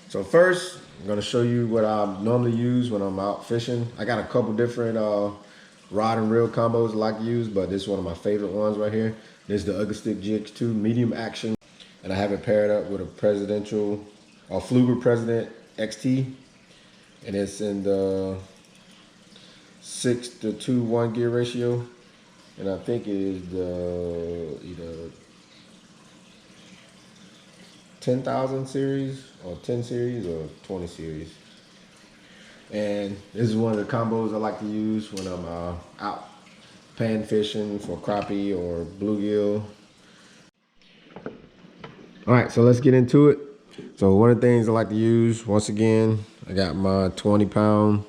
So first, I'm gonna show you what I normally use when I'm out fishing. I got a couple different rod and reel combos I like to use, but this is one of my favorite ones right here. This is the Ugly Stick GX2 medium action, and I have it paired up with a presidential or Fluger President XT, and it's in the 6:2 gear ratio, and I think it is the either 10,000 series or 10 series or 20 series. And this is one of the combos I like to use when I'm out pan fishing for crappie or bluegill. All right, so let's get into it. So one of the things I like to use, once again, I got my 20-pound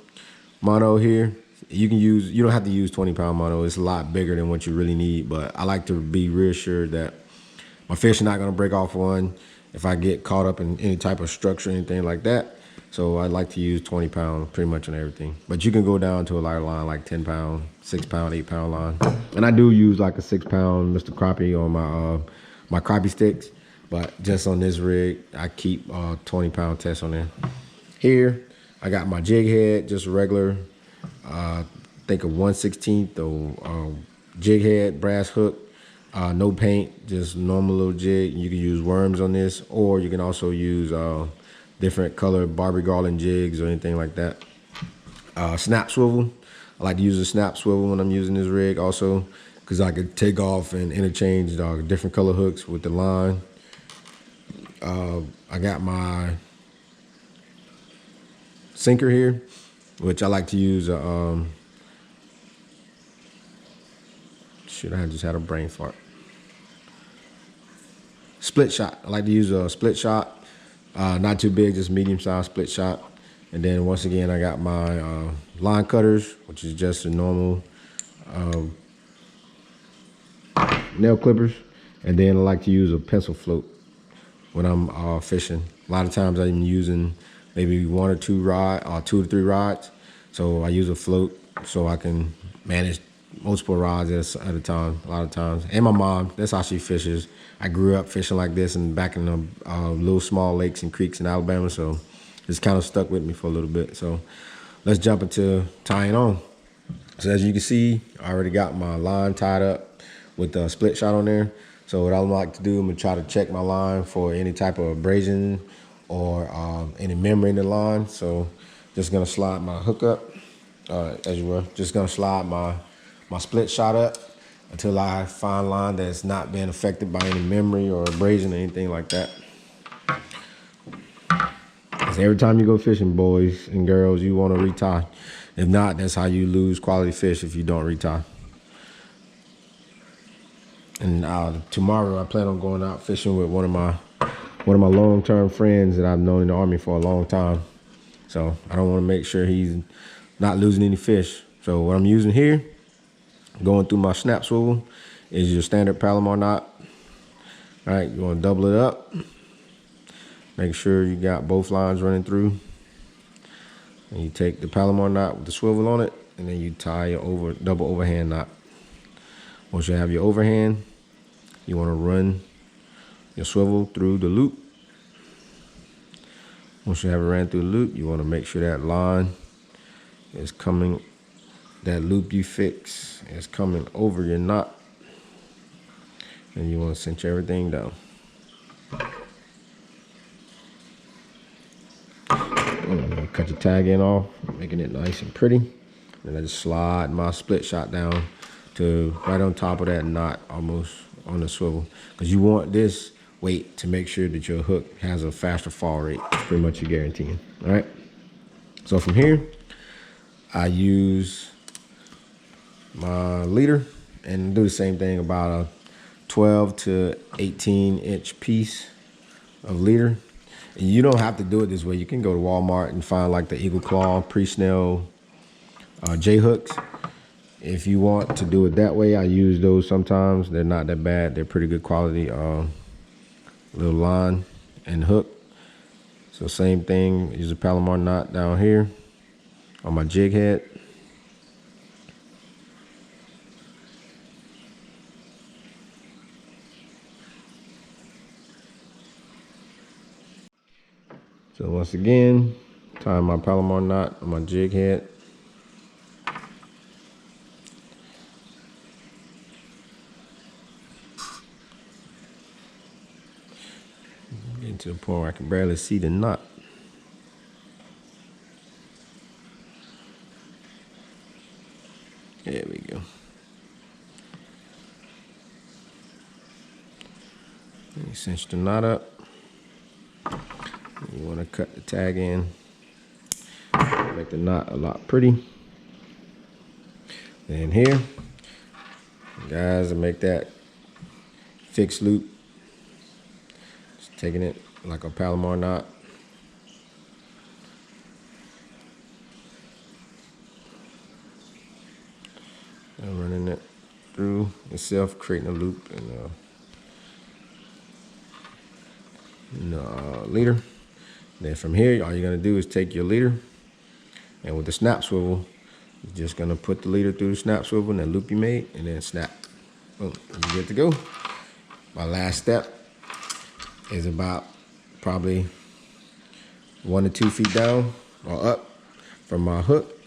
mono here. You don't have to use 20-pound mono. It's a lot bigger than what you really need, but I like to be reassured that my fish are not gonna break off one if I get caught up in any type of structure, anything like that. So I like to use 20-pound pretty much on everything. But you can go down to a lighter line like 10-pound, 6-pound, 8-pound line. And I do use like a 6-pound Mr. Crappie on my crappie sticks. But just on this rig, I keep 20-pound test on there. Here, I got my jig head, just a regular, think of 1/16 or jig head, brass hook. No paint, just normal little jig. You can use worms on this, or you can also use different colored Barbie garland jigs or anything like that. Snap swivel. I like to use a snap swivel when I'm using this rig also, because I could take off and interchange different color hooks with the line. I got my sinker here, which I like to use shit, I just had a brain fart. Split shot. I like to use a split shot. Not too big, just medium sized split shot. And then once again, I got my line cutters, which is just a normal nail clippers. And then I like to use a pencil float when I'm fishing. A lot of times I'm using maybe 1 or 2 rods, or 2 to 3 rods. So I use a float so I can manage multiple rods at a time, a lot of times. And my mom, that's how she fishes. I grew up fishing like this and back in the little small lakes and creeks in Alabama, so it's kind of stuck with me for a little bit. So let's jump into tying on. So as you can see, I already got my line tied up with the split shot on there. So what I like to do, I'm gonna try to check my line for any type of abrasion or any memory in the line. So just gonna slide my hook up, as you will. Just gonna slide my split shot up until I find a line that's not being affected by any memory or abrasion or anything like that. Because every time you go fishing, boys and girls, you want to retie. If not, that's how you lose quality fish, if you don't retie. And tomorrow I plan on going out fishing with one of my long-term friends that I've known in the Army for a long time. So I don't want to make sure he's not losing any fish. So what I'm using here, going through my snap swivel, is your standard Palomar knot. All right, you want to double it up. Make sure you got both lines running through. And you take the Palomar knot with the swivel on it, and then you tie your double overhand knot. Once you have your overhand, you want to run your swivel through the loop. Once you have it ran through the loop, you want to make sure that line is coming, that loop you fix is coming over your knot. And you want to cinch everything down. I'm gonna cut your tag end off, making it nice and pretty. And I just slide my split shot down to right on top of that knot, almost on the swivel. Because you want this weight to make sure that your hook has a faster fall rate. It's pretty much your guarantee. All right. So from here, I use my leader and do the same thing, about a 12 to 18 inch piece of leader. And you don't have to do it this way. You can go to Walmart and find like the Eagle Claw pre-snell J hooks. If you want to do it that way, I use those sometimes. They're not that bad. They're pretty good quality little line and hook. So same thing, use a Palomar knot down here on my jig head. So once again, tie my Palomar knot on my jig head. Getting to the point where I can barely see the knot. There we go. You cinch the knot up. You want to cut the tag in, make the knot a lot pretty. And here, guys, I make that fixed loop. Just taking it like a Palomar knot. And running it through itself, creating a loop in the leader. Then from here, all you're gonna do is take your leader, and with the snap swivel, you're just gonna put the leader through the snap swivel and that loop you made, and then snap. Boom, you're good to go. My last step is about probably 1 to 2 feet down or up from my hook.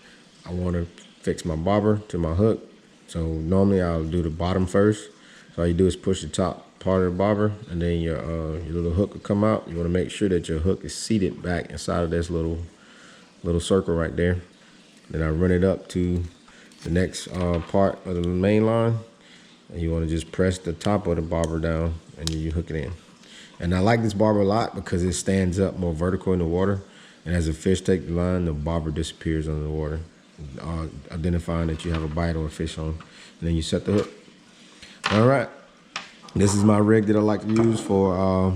I wanna fix my bobber to my hook. So normally I'll do the bottom first. So all you do is push the top part of the bobber, and then your little hook will come out. You want to make sure that your hook is seated back inside of this little circle right there. Then I run it up to the next part of the main line, and you want to just press the top of the bobber down, and you hook it in. And I like this bobber a lot because it stands up more vertical in the water, and as the fish take the line, the bobber disappears under the water, identifying that you have a bite or a fish on, and then you set the hook. All right, this is my rig that I like to use for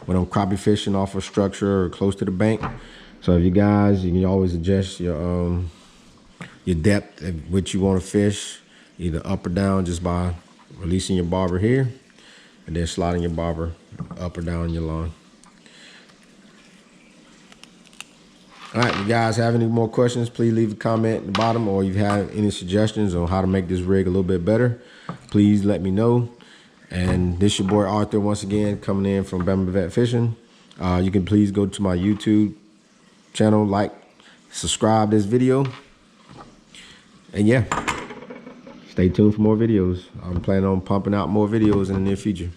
when I'm crappie fishing off a structure or close to the bank. So if you guys, you can always adjust your depth at which you want to fish, either up or down, just by releasing your bobber here and then sliding your bobber up or down your line. All right, you guys have any more questions, please leave a comment at the bottom, or if you have any suggestions on how to make this rig a little bit better, please let me know. And this your boy Arthur once again, coming in from Bama Vet Fishing. You can please go to my YouTube channel, like, subscribe this video, and yeah, stay tuned for more videos. I'm planning on pumping out more videos in the near future.